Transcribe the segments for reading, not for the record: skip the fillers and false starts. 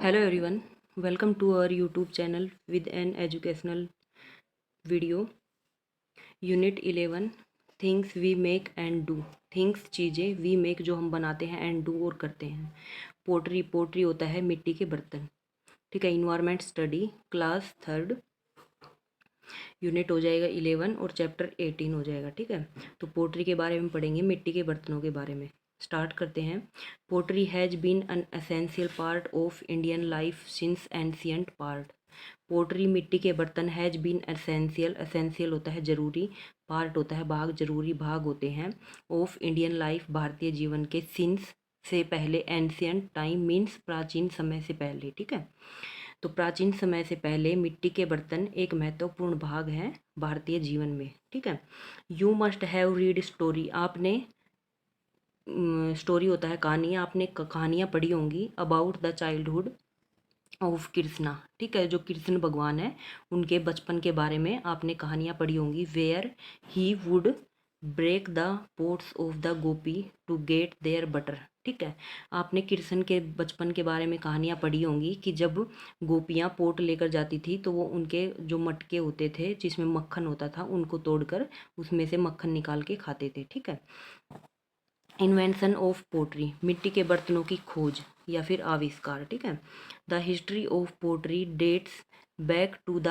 Hello everyone, welcome to our YouTube channel with an educational video. Unit 11 things we make and do. Things चीज़ें, we make जो हम बनाते हैं, and do और करते हैं। पोट्री, पोट्री होता है मिट्टी के बर्तन। ठीक है। Environment study class 3rd unit हो जाएगा 11 और चैप्टर 18 हो जाएगा। ठीक है। तो पोट्री के बारे में पढ़ेंगे, मिट्टी के बर्तनों के बारे में। स्टार्ट करते हैं। Pottery has been an essential part of Indian life since ancient part. Pottery मिट्टी के बर्तन हैज बीन एसेंशियल, एसेंशियल होता है जरूरी, पार्ट होता है भाग, जरूरी भाग होते हैं, of Indian life Bharatiya Jeevan के, सिंस से पहले, एंशियंट टाइम मीन्स प्राचीन समय से पहले। ठीक है। तो प्राचीन समय से पहले मिट्टी के बर्तन एक महत्वपूर्ण भाग हैं भारतीय जीवन में। ठीक है। You must have read story, आपने स्टोरी होता है कहानी, आपने कहानियाँ पढ़ी होंगी about the childhood of Krishna. ठीक है। जो कृष्ण भगवान है उनके बचपन के बारे में आपने कहानियाँ पढ़ी होंगी। Where he would break the pots of the gopi to get their butter. ठीक है। आपने कृष्ण के बचपन के बारे में कहानियाँ पढ़ी होंगी कि जब गोपियाँ पोट लेकर जाती थी तो वो उनके जो मटके होते थे जिसमें मक्खन होता था उनको तोड़कर उसमें से मक्खन निकाल के खाते थे। ठीक है। इन्वेंशन ऑफ पोट्री, मिट्टी के बर्तनों की खोज या फिर आविष्कार। ठीक है। The history of pottery dates back to the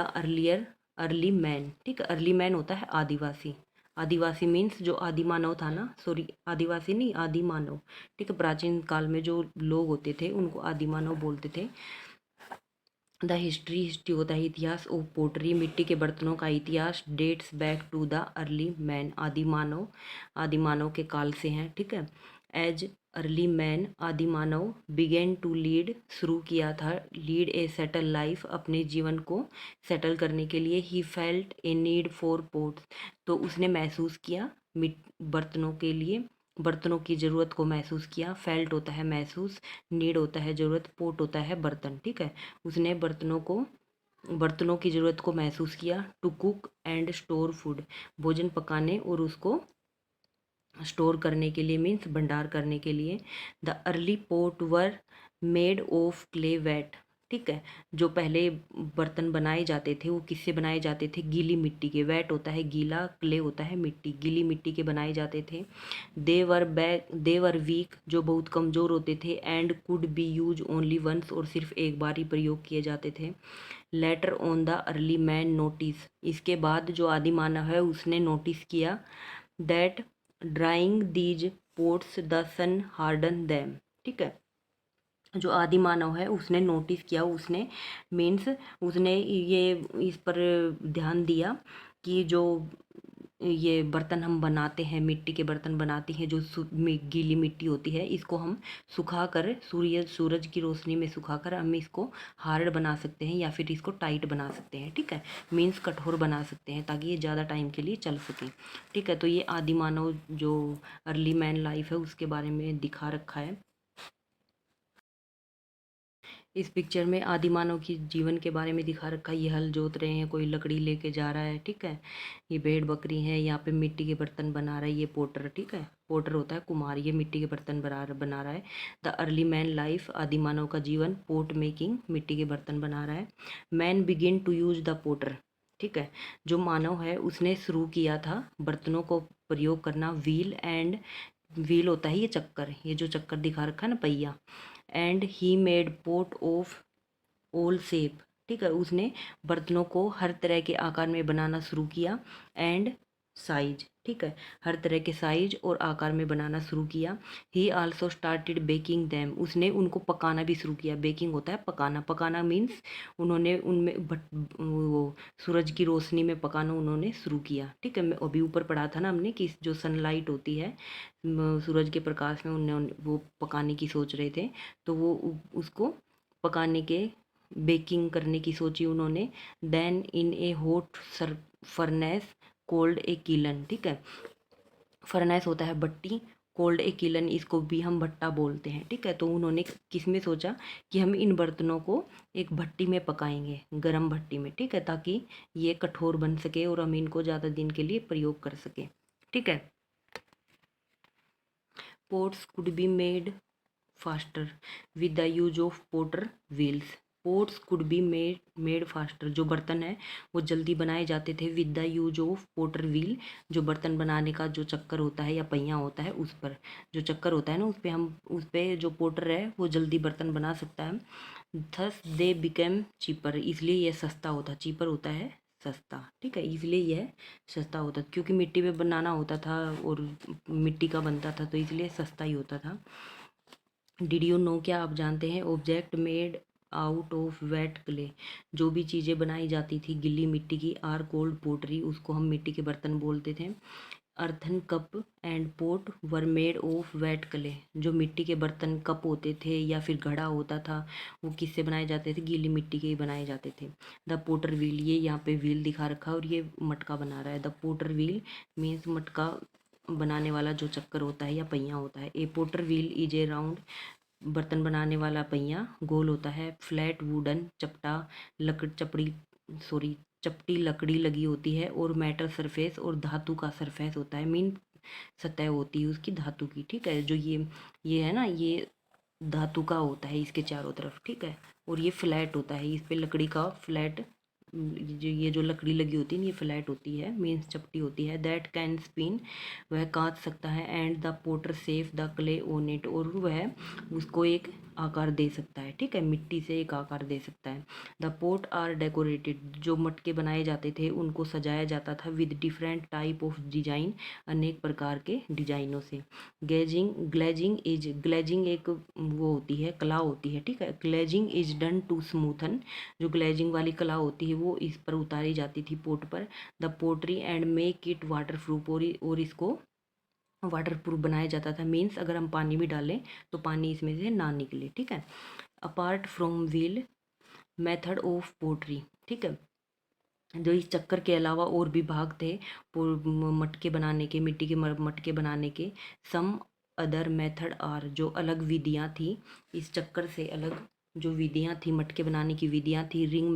early man. ठीक है। अर्ली मैन होता है आदिवासी, आदिवासी मीन्स जो आदि मानव था ना, सॉरी आदिवासी नहीं, आदि मानव। ठीक है। प्राचीन काल में जो लोग होते थे उनको आदि मानव बोलते थे। द हिस्ट्री, हिस्ट्री होता है इतिहास, ऑफ पोट्री मिट्टी के बर्तनों का इतिहास, dates back to the early man, आदि मानव, आदि मानव के काल से हैं। ठीक है। एज अर्ली मैन, आदि मानव, बिगेन टू लीड, शुरू किया था, लीड ए सेटल लाइफ, अपने जीवन को सेटल करने के लिए, he felt a need for pots, तो उसने महसूस किया बर्तनों के लिए, बर्तनों की ज़रूरत को महसूस किया। फेल्ट होता है महसूस, नीड होता है ज़रूरत, पोट होता है बर्तन। ठीक है। उसने बर्तनों की ज़रूरत को महसूस किया। To cook and store food, भोजन पकाने और उसको स्टोर करने के लिए, मीन्स भंडार करने के लिए। The early pot were made of clay wet. ठीक है। जो पहले बर्तन बनाए जाते थे वो किससे बनाए जाते थे? गीली मिट्टी के। वेट होता है गीला, क्ले होता है मिट्टी, गीली मिट्टी के बनाए जाते थे। दे वर वीक, जो बहुत कमज़ोर होते थे। And could be use only once, और सिर्फ एक बार ही प्रयोग किए जाते थे। Later on the early man notice, इसके बाद जो आदि मानव है उसने नोटिस किया, that drying these pots the sun harden them. ठीक है। जो आदि मानव है उसने नोटिस किया, उसने मीन्स उसने ये इस पर ध्यान दिया कि जो ये बर्तन हम बनाते हैं, मिट्टी के बर्तन बनाते हैं, जो गीली मिट्टी होती है, इसको हम सुखाकर, सूरज की रोशनी में सुखाकर हम इसको हार्ड बना सकते हैं या फिर इसको टाइट बना सकते हैं। ठीक है। मीन्स कठोर बना सकते हैं ताकि ये ज़्यादा टाइम के लिए चल सके। ठीक है। तो ये आदि मानव जो अर्ली मैन लाइफ है उसके बारे में दिखा रखा है इस पिक्चर में। आदि मानव की जीवन के बारे में दिखा रखा है। ये हल जोत रहे हैं, कोई लकड़ी लेके जा रहा है। ठीक है। ये भेड़ बकरी है, यहाँ पे मिट्टी के बर्तन बना रहा है ये पोटर। ठीक है। पोटर होता है कुम्हार, ये मिट्टी के बर्तन बना रहा है। द अर्ली मैन लाइफ, आदि मानव का जीवन, पोट मेकिंग, मिट्टी के बर्तन बना रहा है। Man begin to use the potter. ठीक है। जो मानव है उसने शुरू किया था बर्तनों को प्रयोग करना। व्हील एंड, व्हील होता है ये चक्कर, ये जो चक्कर दिखा रखा है ना, पहिया। And he made pot of all shape. ठीक है। उसने बर्तनों को हर तरह के आकार में बनाना शुरू किया। एंड साइज, ठीक है, हर तरह के साइज और आकार में बनाना शुरू किया। ही आल्सो स्टार्टेड बेकिंग दैम, उसने उनको पकाना भी शुरू किया। बेकिंग होता है पकाना, पकाना मीन्स उन्होंने उनमें वो सूरज की रोशनी में पकाना उन्होंने शुरू किया। ठीक है। मैं अभी ऊपर पढ़ा था ना हमने कि जो सनलाइट होती है, सूरज के प्रकाश में उन्होंने वो पकाने की सोच रहे थे, तो वो उसको पकाने के, बेकिंग करने की सोची उन्होंने। Then in a hot furnace called a kiln. ठीक है। फर्नेस होता है भट्टी, कोल्ड ए किलन इसको भी हम भट्टा बोलते हैं। ठीक है। तो उन्होंने किस में सोचा कि हम इन बर्तनों को एक भट्टी में पकाएंगे, गरम भट्टी में। ठीक है। ताकि ये कठोर बन सके और हम इनको ज़्यादा दिन के लिए प्रयोग कर सके। ठीक है। Pots could be made faster with the use of potter wheels. Pots could be made faster, जो बर्तन है वो जल्दी बनाए जाते थे with the use of potter wheel, जो बर्तन बनाने का जो चक्कर होता है या पहिया होता है उस पर, जो चक्कर होता है ना उस पे जो पोटर है वो जल्दी बर्तन बना सकता है। थस दे बिकेम चीपर, इसलिए यह सस्ता होता, चीपर होता है सस्ता, ठीक है, इसलिए यह सस्ता होता क्योंकि मिट्टी पे बनाना होता था और मिट्टी का बनता था तो इसलिए सस्ता ही होता था। डिड यू नो, क्या आप जानते हैं, object made out of wet clay, जो भी चीज़ें बनाई जाती थी गिल्ली मिट्टी की, आर कोल्ड पोटरी, उसको हम मिट्टी के बर्तन बोलते थे। Earthen cup and pot were made of wet clay, जो मिट्टी के बर्तन कप होते थे या फिर घड़ा होता था वो किससे बनाए जाते थे, गीली मिट्टी के ही बनाए जाते थे। द पोटर व्हील, ये यहाँ पे व्हील दिखा रखा है और ये मटका बना रहा है। द पोटर व्हील मीन्स मटका बनाने वाला जो चक्कर होता है या पहिया होता है। A potter wheel is a round, बर्तन बनाने वाला पहिया गोल होता है। फ्लैट वुडन, चपटा चपटी लकड़ी लगी होती है और मेटल सरफेस, और धातु का सरफेस होता है, मीन सतह होती है उसकी धातु की, ठीक है। जो ये है ना, ये धातु का होता है इसके चारों तरफ, ठीक है। और ये फ्लैट होता है, इस पे लकड़ी का फ्लैट, जो ये जो लकड़ी लगी होती है ये फ्लैट होती है, मीन्स चपटी होती है। दैट कैन स्पिन, वह काट सकता है। And the potter shave the clay on it, और वह उसको एक आकार दे सकता है, ठीक है, मिट्टी से एक आकार दे सकता है। द पोट आर डेकोरेटेड, जो मटके बनाए जाते थे उनको सजाया जाता था with different type of design, अनेक प्रकार के डिजाइनों से। ग्लेजिंग एक वो होती है, कला होती है, ठीक है। Glazing is done to smoothen, जो ग्लेजिंग वाली कला होती है वो इस पर उतारी जाती थी पोट पर। The pottery and make it waterproof, और इसको वाटर प्रूफ बनाया जाता था, मीन्स अगर हम पानी भी डालें तो पानी इसमें से ना निकले, ठीक है। Apart from wheel method of pottery, ठीक है, जो इस चक्कर के अलावा और भी भाग थे मटके बनाने के, मिट्टी के मटके बनाने के। सम अदर मेथड आर, जो अलग विधियाँ थी इस चक्कर से अलग, जो विधियाँ थी मटके बनाने की विधियाँ थी। रिंग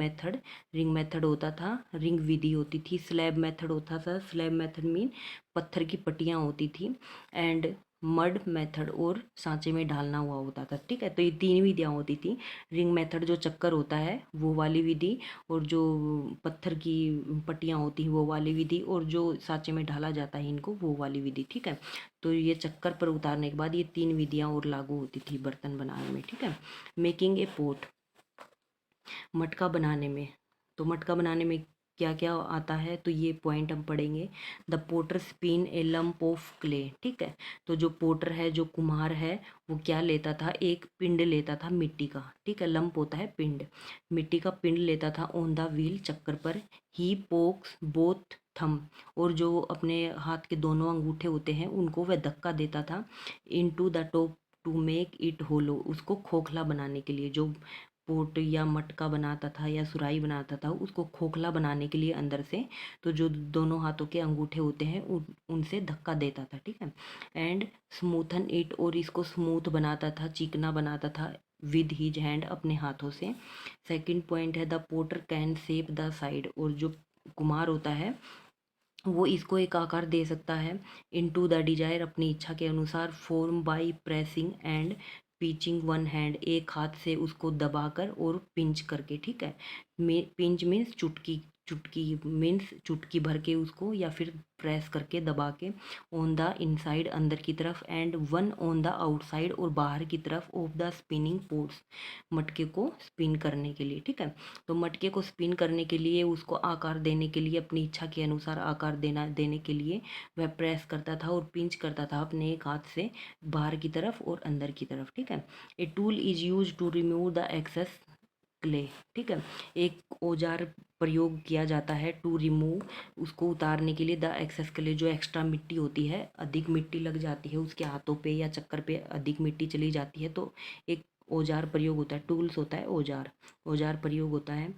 मेथड होता था, रिंग विधि होती थी। स्लैब मेथड होता था, स्लैब मेथड मीन पत्थर की पट्टियाँ होती थी। एंड मड मेथड, और सांचे में ढालना हुआ होता था, ठीक है। तो ये तीन विधियाँ होती थी। रिंग मेथड जो चक्कर होता है वो वाली विधि, और जो पत्थर की पट्टियाँ होती हैं वो वाली विधि, और जो सांचे में ढाला जाता है इनको वो वाली विधि, ठीक है। तो ये चक्कर पर उतारने के बाद ये तीन विधियाँ और लागू होती थी बर्तन बनाने में, ठीक है। मेकिंग ए पोट, मटका बनाने में, तो मटका बनाने में क्या क्या आता है तो ये पॉइंट हम पढ़ेंगे। The potter spin a lump of clay, ठीक है। तो जो पोटर है, जो कुम्हार है, वो क्या लेता था, एक पिंड लेता था मिट्टी का, ठीक है। लंप होता है पिंड, मिट्टी का पिंड लेता था। ऑन द व्हील, चक्कर पर। ही पोक्स बोथ थम, और जो अपने हाथ के दोनों अंगूठे होते हैं उनको वह धक्का देता था। Into the top to make it hollow, उसको खोखला बनाने के लिए, जो पोट या मटका बनाता था या सुराही बनाता था उसको खोखला बनाने के लिए अंदर से, तो जो दोनों हाथों के अंगूठे होते हैं उनसे धक्का देता था, ठीक है। एंड स्मूथन इट, और इसको स्मूथ बनाता था, चिकना बनाता था विद हिज हैंड, अपने हाथों से। सेकंड पॉइंट है the potter can shape the side, और जो कुम्हार होता है वो इसको एक आकार दे सकता है। इनटू द डिजायर, अपनी इच्छा के अनुसार। Form by pressing and pinching one hand, एक हाथ से उसको दबाकर और पिंच करके, ठीक है। पिंच मीन्स चुटकी, चुटकी मीन्स चुटकी भर के उसको, या फिर प्रेस करके दबा के। ऑन द इनसाइड, अंदर की तरफ। And one on the outside, और बाहर की तरफ ऑफ द स्पिनिंग पोर्ट्स, मटके को स्पिन करने के लिए, ठीक है। तो मटके को स्पिन करने के लिए, उसको आकार देने के लिए, अपनी इच्छा के अनुसार आकार देने के लिए वह प्रेस करता था और पिंच करता था अपने एक हाथ से बाहर की तरफ और अंदर की तरफ, ठीक है। A tool is use to remove the excess clay, ठीक है। एक औजार प्रयोग किया जाता है टू रिमूव, उसको उतारने के लिए, द एक्सेस क्ले, जो एक्स्ट्रा मिट्टी होती है, अधिक मिट्टी लग जाती है उसके हाथों पे या चक्कर पे अधिक मिट्टी चली जाती है तो एक औजार प्रयोग होता है, टूल्स होता है औजार, औजार प्रयोग होता है।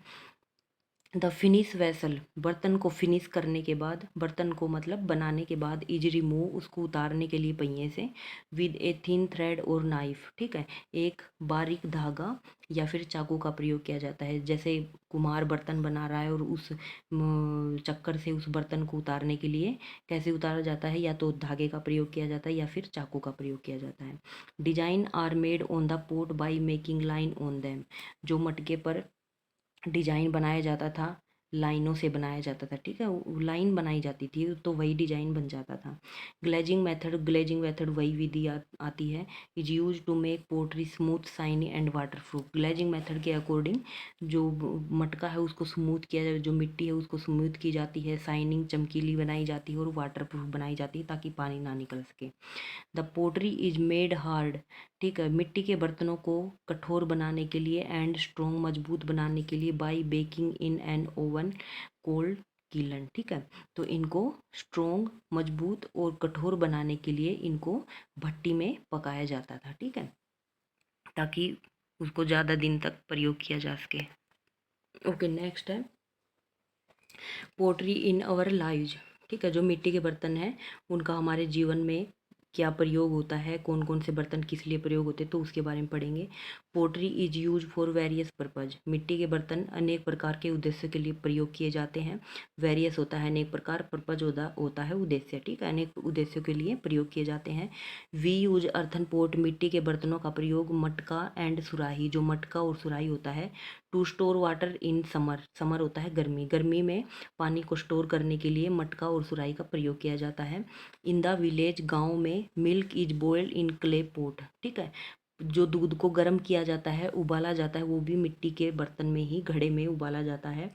द फिनिश वेसल, बर्तन को फिनिश करने के बाद, बर्तन को मतलब बनाने के बाद, इज रिमूव, उसको उतारने के लिए पहिए से, विद ए थिन थ्रेड और नाइफ, ठीक है, एक बारीक धागा या फिर चाकू का प्रयोग किया जाता है। जैसे कुम्हार बर्तन बना रहा है और उस चक्कर से उस बर्तन को उतारने के लिए कैसे उतारा जाता है, या तो धागे का प्रयोग किया जाता है या फिर चाकू का प्रयोग किया जाता है। Design are made on the pot by making line on them, जो मटके पर डिजाइन बनाया जाता था, लाइनों से बनाया जाता था, ठीक है, लाइन बनाई जाती थी तो वही डिजाइन बन जाता था। ग्लेजिंग मेथड वही विधि आती है, is use to make pottery smooth shiny and waterproof. Glazing method के अकॉर्डिंग जो मटका है उसको स्मूथ किया जाए, जो मिट्टी है उसको स्मूथ की जाती है, शाइनिंग चमकीली बनाई जाती है और वाटर प्रूफ बनाई जाती है ताकि पानी ना निकल सके। The pottery is made hard, ठीक है, मिट्टी के बर्तनों को कठोर बनाने के लिए एंड स्ट्रॉन्ग, मजबूत बनाने के लिए, by baking in an oven cold kiln, ठीक है, तो इनको स्ट्रॉन्ग, मजबूत और कठोर बनाने के लिए इनको भट्टी में पकाया जाता था, ठीक है, ताकि उसको ज़्यादा दिन तक प्रयोग किया जा सके। ओके, नेक्स्ट है पोट्री इन आवर लाइव्स, ठीक है, जो मिट्टी के बर्तन हैं उनका हमारे जीवन में क्या प्रयोग होता है, कौन कौन से बर्तन किस लिए प्रयोग होते हैं, तो उसके बारे में पढ़ेंगे। Pottery is use for various purpose, मिट्टी के बर्तन अनेक प्रकार के उद्देश्य के लिए प्रयोग किए जाते हैं। वेरियस होता है अनेक प्रकार, पर्पज होता है उद्देश्य, ठीक है, अनेक उद्देश्यों के लिए प्रयोग किए जाते हैं। वी यूज अर्थन पोट, मिट्टी के बर्तनों का प्रयोग मटका एंड सुराही, जो मटका और सुराही होता है, to store water in summer, summer होता है गर्मी, गर्मी में पानी को स्टोर करने के लिए मटका और सुराही का प्रयोग किया जाता है। इन द विलेज, गांव में, milk is boiled in clay pot, ठीक है, जो दूध को गर्म किया जाता है, उबाला जाता है, वो भी मिट्टी के बर्तन में ही, घड़े में उबाला जाता है।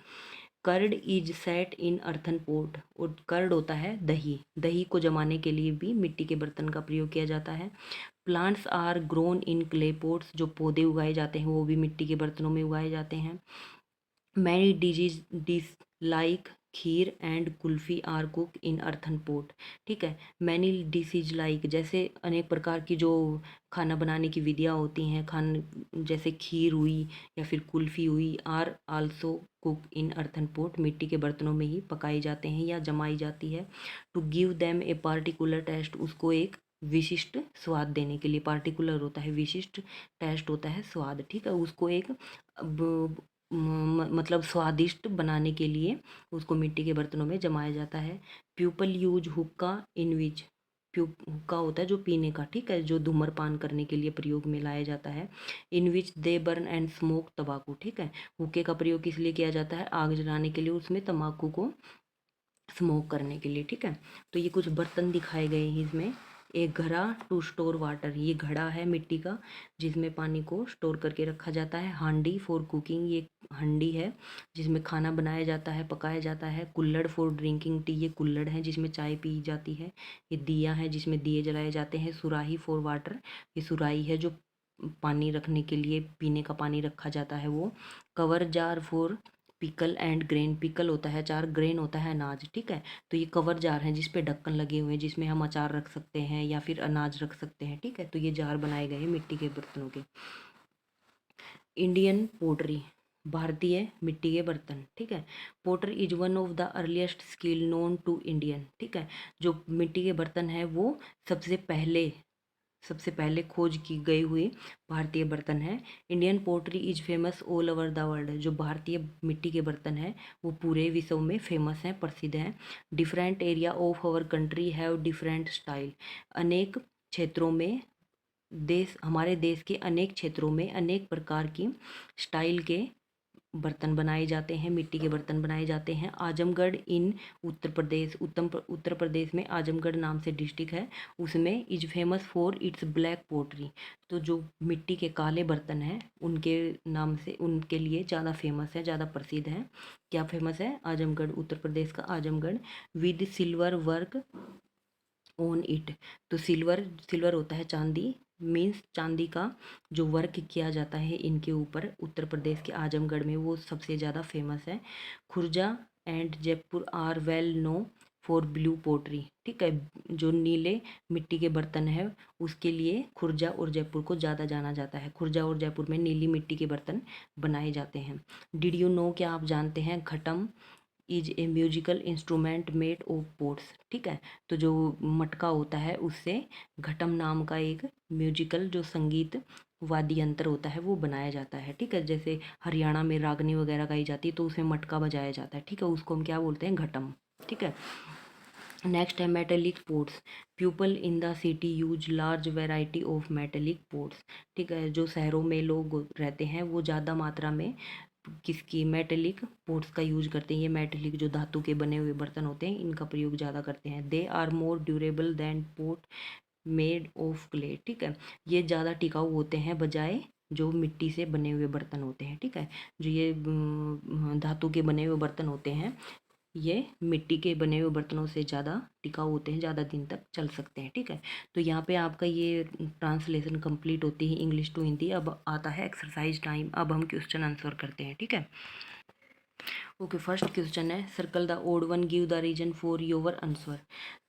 Curd is set in earthen pot, और कर्ड होता है दही, दही को जमाने के लिए भी मिट्टी के बर्तन का प्रयोग किया जाता है। Plants are grown in clay pots, जो पौधे उगाए जाते हैं वो भी मिट्टी के बर्तनों में उगाए जाते हैं। Many dish like kheer and kulfi are cook in earthen pot, ठीक है, मैनी डिशेज लाइक, जैसे अनेक प्रकार की जो खाना बनाने की विधियाँ होती हैं, जैसे खीर हुई या फिर कुल्फ़ी हुई, are also cook in earthen pot, मिट्टी के बर्तनों में ही पकाई जाते हैं या जमाई जाती है। To give them a particular taste, उसको एक विशिष्ट स्वाद देने के लिए, पार्टिकुलर होता है विशिष्ट, टेस्ट होता है स्वाद, ठीक है, उसको एक मतलब स्वादिष्ट बनाने के लिए उसको मिट्टी के बर्तनों में जमाया जाता है। पीपल यूज हुक्का इन विच, हुक्का होता है जो पीने का, ठीक है, जो धूम्रपान करने के लिए प्रयोग में लाया जाता है। इन विच दे बर्न एंड स्मोक तंबाकू, ठीक है, हुक्के का प्रयोग किस लिए किया जाता है, आग जलाने के लिए, उसमें तंबाकू को स्मोक करने के लिए, ठीक है। तो ये कुछ बर्तन दिखाए गए हैं इसमें। एक घड़ा टू स्टोर वाटर, ये घड़ा है मिट्टी का जिसमें पानी को स्टोर करके रखा जाता है। हांडी फॉर कुकिंग, ये हंडी है जिसमें खाना बनाया जाता है, पकाया जाता है। कुल्हड़ फॉर ड्रिंकिंग टी, ये कुल्हड़ है जिसमें चाय पी जाती है। ये दिया है जिसमें दिए जलाए जाते हैं। सुराही फॉर वाटर, ये सुराही है जो पानी रखने के लिए, पीने का पानी रखा जाता है वो। Cover jar for pickle and grain, pickle होता है अचार, ग्रेन होता है अनाज, ठीक है, तो ये कवर जार हैं जिस पे ढक्कन लगे हुए हैं, जिसमें हम अचार रख सकते हैं या फिर अनाज रख सकते हैं, ठीक है, तो ये जार बनाए गए हैं मिट्टी के बर्तनों के। इंडियन पोटरी, भारतीय मिट्टी के बर्तन, ठीक है। Potter is one of the earliest skill known to Indian, ठीक है, जो मिट्टी के बर्तन है वो सबसे पहले खोज की गई हुई भारतीय बर्तन है। Indian pottery is famous all over the world, जो भारतीय मिट्टी के बर्तन है वो पूरे विश्व में फेमस हैं, प्रसिद्ध हैं। Different area of our country have different style, अनेक क्षेत्रों में, हमारे देश के अनेक क्षेत्रों में अनेक प्रकार की स्टाइल के बर्तन बनाए जाते हैं, मिट्टी के बर्तन बनाए जाते हैं। आजमगढ़ इन उत्तर प्रदेश, उत्तर प्रदेश में आजमगढ़ नाम से डिस्ट्रिक्ट है, उसमें is famous for its black pottery, तो जो मिट्टी के काले बर्तन हैं उनके नाम से, उनके लिए ज़्यादा फेमस है, ज़्यादा प्रसिद्ध है। क्या फेमस है, आजमगढ़, उत्तर प्रदेश का Azamgarh. With silver work on it, तो सिल्वर, सिल्वर होता है चांदी, मीन्स चांदी का जो वर्क किया जाता है इनके ऊपर उत्तर प्रदेश के आजमगढ़ में, वो सबसे ज़्यादा फेमस है। Khurja and Jaipur are well known for blue pottery, ठीक है। जो नीले मिट्टी के बर्तन है उसके लिए खुर्जा और जयपुर को ज़्यादा जाना जाता है। खुर्जा और जयपुर में नीली मिट्टी के बर्तन बनाए जाते हैं। डिड यू नो, क्या आप जानते हैं, ghatam is a musical instrument made of pots, ठीक है। तो जो मटका होता है उससे घटम नाम का एक म्यूजिकल जो संगीत वाद्य यंत्र होता है वो बनाया जाता है, ठीक है। जैसे हरियाणा में रागनी वगैरह गाई जाती है तो उसमें मटका बजाया जाता है, ठीक है, उसको हम क्या बोलते हैं, घटम, ठीक है। नेक्स्ट है metallic pots. People in the city use large variety of metallic pots, ठीक है। जो शहरों में लोग रहते हैं वो ज़्यादा मात्रा में किसकी, मेटेलिक पोट्स का यूज करते हैं। ये मेटेलिक जो धातु के बने हुए बर्तन होते हैं इनका प्रयोग ज़्यादा करते हैं। They are more durable than pot made of clay, ठीक है। ये ज़्यादा टिकाऊ होते हैं बजाय जो मिट्टी से बने हुए बर्तन होते हैं, ठीक है। जो ये धातु के बने हुए बर्तन होते हैं ये मिट्टी के बने हुए बर्तनों से ज़्यादा टिकाऊ होते हैं, ज़्यादा दिन तक चल सकते हैं, ठीक है। तो यहाँ पे आपका ये ट्रांसलेशन कंप्लीट होती है इंग्लिश टू हिंदी। अब आता है एक्सरसाइज टाइम। अब हम क्वेश्चन आंसर करते हैं, ठीक है। ओके, फर्स्ट क्वेश्चन है circle the odd one, give the reason for your answer.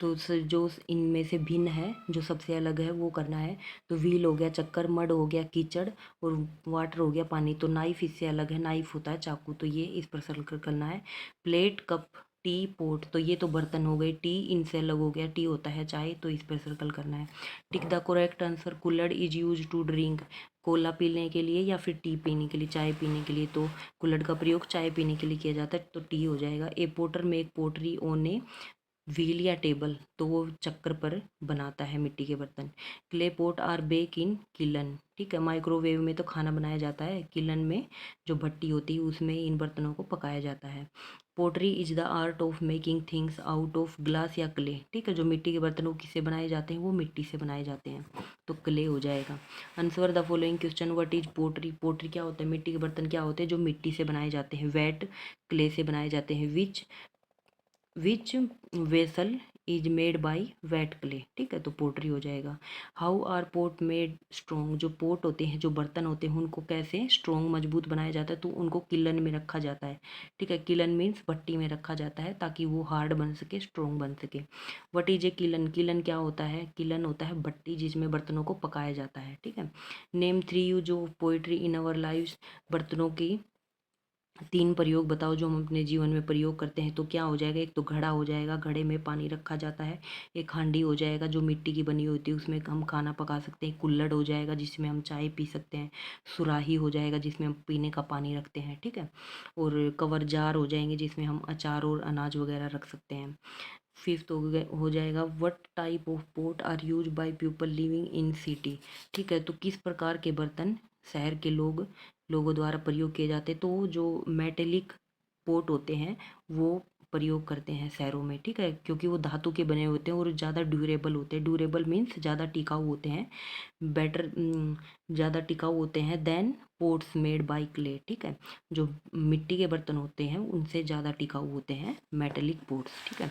तो जो इनमें से भिन्न है, जो सबसे अलग है वो करना है। तो व्हील हो गया चक्कर, मड हो गया कीचड़, और वाटर हो गया पानी। तो नाइफ इससे अलग है, नाइफ होता है चाकू, तो ये इस पर सर्कल करना है। प्लेट, कप, टी, पोट, तो ये तो बर्तन हो गए। टी इनसे अलग हो गया, टी होता है चाय, तो इस पर सर्कल करना है। Tick the correct answer, kulhad is use to drink, cola पीने के लिए या फिर टी पीने के लिए, चाय पीने के लिए। तो कुल्हड़ का प्रयोग चाय पीने के लिए किया जाता है, तो टी हो जाएगा। ए पोटर में एक पोटरी ओन ए व्हील या टेबल, तो वो चक्कर पर बनाता है मिट्टी के बर्तन। Clay pot are bake in kiln, ठीक है। माइक्रोवेव में तो खाना बनाया जाता है, किलन में जो भट्टी होती है उसमें इन बर्तनों को पकाया जाता है। Pottery is the art of making things out of glass या क्ले, ठीक है। जो मिट्टी के बर्तन वो किससे बनाए जाते हैं, वो मिट्टी से बनाए जाते हैं, तो क्ले हो जाएगा। Answer the following question, what is pottery. Pottery क्या होता है, मिट्टी के बर्तन क्या होते हैं जो मिट्टी से बनाए जाते हैं। वेट, क्ले से बनाए जाते हैं। Which vessel is made by wet clay, ठीक है, तो पोट्री हो जाएगा। How are pot made strong, जो पोट होते हैं, जो बर्तन होते हैं उनको कैसे स्ट्रॉन्ग मजबूत बनाया जाता है, तो उनको किलन में रखा जाता है, ठीक है। किलन मीन्स भट्टी में रखा जाता है ताकि वो हार्ड बन सके, स्ट्रॉन्ग बन सके। What is a kiln, kiln क्या होता है, किलन होता है भट्टी जिसमें बर्तनों को पकाया जाता है, ठीक है। Name 3 use of poetry in our lives, बर्तनों की 3 प्रयोग बताओ जो हम अपने जीवन में प्रयोग करते हैं। तो क्या हो जाएगा, एक तो घड़ा हो जाएगा, घड़े में पानी रखा जाता है। एक हांडी हो जाएगा जो मिट्टी की बनी होती है, उसमें हम खाना पका सकते हैं। कुल्हड़ हो जाएगा जिसमें हम चाय पी सकते हैं। सुराही हो जाएगा जिसमें हम पीने का पानी रखते हैं, ठीक है। और कवर जार हो जाएंगे जिसमें हम अचार और अनाज वगैरह रख सकते हैं। फिफ्थ हो जाएगा what type of pot are use by people living in city, ठीक है। तो किस प्रकार के बर्तन शहर के लोगों द्वारा प्रयोग किए जाते हैं, तो जो मेटेलिक पोट होते हैं वो प्रयोग करते हैं शहरों में, ठीक है, क्योंकि वो धातु के बने होते हैं और ज़्यादा ड्यूरेबल होते हैं। ड्यूरेबल मीन्स ज़्यादा टिकाऊ होते हैं, बेटर ज़्यादा टिकाऊ होते हैं than pots made by clay, ठीक है। जो मिट्टी के बर्तन होते हैं उनसे ज़्यादा टिकाऊ होते हैं मेटेलिक पोट्स, ठीक है।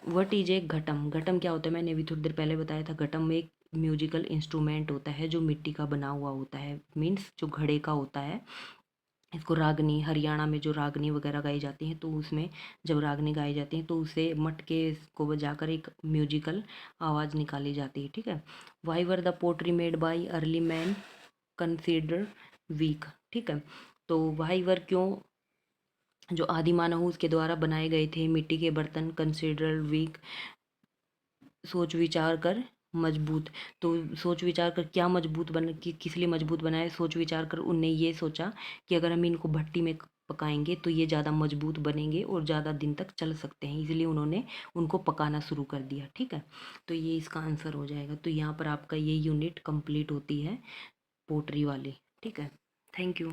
व्हाट इज ए घटम, घटम क्या होता है, मैंने अभी थोड़ी देर पहले बताया था। घटम एक म्यूजिकल इंस्ट्रूमेंट होता है जो मिट्टी का बना हुआ होता है, मीन्स जो घड़े का होता है। इसको रागनी, हरियाणा में जो रागनी वगैरह गाई जाती हैं तो उसमें जब रागनी गाई जाती है तो उसे मटके को बजाकर एक म्यूजिकल आवाज़ निकाली जाती है, ठीक है। Why were the pottery made by early man consider weak, ठीक है। तो वाई वर क्यों, जो आदि मानव उसके द्वारा बनाए गए थे मिट्टी के बर्तन कंसिडरल वीक, सोच विचार कर मजबूत। तो सोच विचार कर क्या मजबूत बन कि किस लिए मजबूत बनाए, सोच विचार कर उनने ये सोचा कि अगर हम इनको भट्टी में पकाएंगे तो ये ज़्यादा मजबूत बनेंगे और ज़्यादा दिन तक चल सकते हैं, इसलिए उन्होंने उनको पकाना शुरू कर दिया, ठीक है। तो ये इसका आंसर हो जाएगा। तो यहाँ पर आपका ये यूनिट कंप्लीट होती है पोट्री वाली, ठीक है। Thank you.